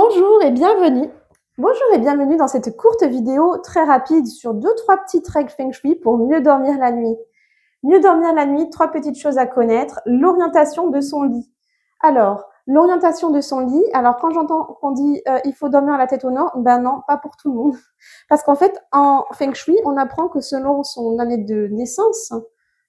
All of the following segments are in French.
Bonjour et bienvenue. Bonjour et bienvenue dans cette courte vidéo très rapide sur 2-3 petites règles Feng Shui pour mieux dormir la nuit. Mieux dormir la nuit, 3 petites choses à connaître. L'orientation de son lit. Alors, l'orientation de son lit, alors quand j'entends qu'on dit il faut dormir la tête au nord, ben non, pas pour tout le monde. Parce qu'en fait, en Feng Shui, on apprend que selon son année de naissance,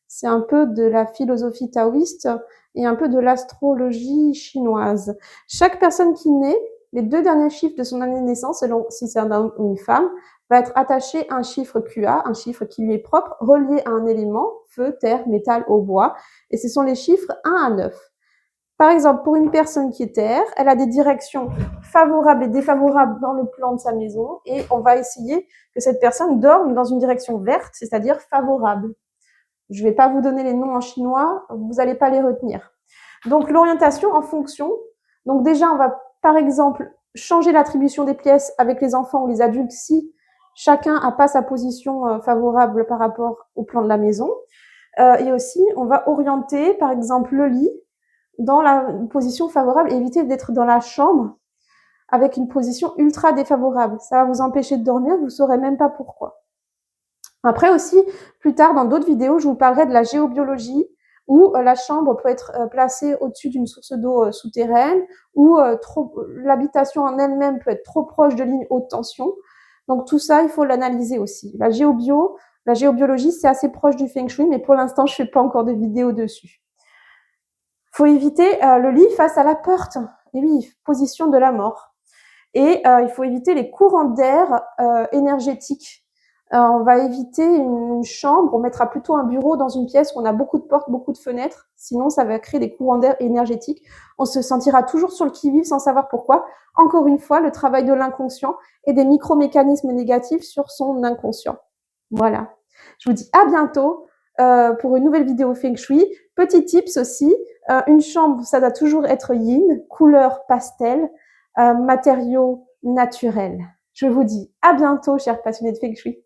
c'est un peu de la philosophie taoïste et un peu de l'astrologie chinoise. Chaque personne qui naît, les 2 derniers chiffres de son année de naissance, selon si c'est un homme ou une femme, va être attaché à un chiffre QA, un chiffre qui lui est propre, relié à un élément, feu, terre, métal, eau, bois, et ce sont les chiffres 1 à 9. Par exemple, pour une personne qui est terre, elle a des directions favorables et défavorables dans le plan de sa maison, et on va essayer que cette personne dorme dans une direction verte, c'est-à-dire favorable. Je ne vais pas vous donner les noms en chinois, vous n'allez pas les retenir. Donc l'orientation en fonction, donc déjà on va par exemple changer l'attribution des pièces avec les enfants ou les adultes si chacun n'a pas sa position favorable par rapport au plan de la maison. Et aussi on va orienter par exemple le lit dans la position favorable, éviter d'être dans la chambre avec une position ultra défavorable. Ça va vous empêcher de dormir, vous ne saurez même pas pourquoi. Après aussi, plus tard, dans d'autres vidéos, je vous parlerai de la géobiologie, où la chambre peut être placée au-dessus d'une source d'eau souterraine, ou l'habitation en elle-même peut être trop proche de lignes haute tension. Donc tout ça, il faut l'analyser aussi. La géobiologie, c'est assez proche du Feng Shui, mais pour l'instant, je ne fais pas encore de vidéo dessus. Il faut éviter le lit face à la porte. Et oui, position de la mort. Et il faut éviter les courants d'air énergétiques. On va éviter une chambre, on mettra plutôt un bureau dans une pièce où on a beaucoup de portes, beaucoup de fenêtres, sinon ça va créer des courants d'air énergétiques. On se sentira toujours sur le qui-vive sans savoir pourquoi. Encore une fois, le travail de l'inconscient et des micro-mécanismes négatifs sur son inconscient. Voilà. Je vous dis à bientôt pour une nouvelle vidéo Feng Shui. Petit tips aussi, une chambre, ça doit toujours être yin, couleur pastel, matériaux naturels. Je vous dis à bientôt, chers passionnés de Feng Shui.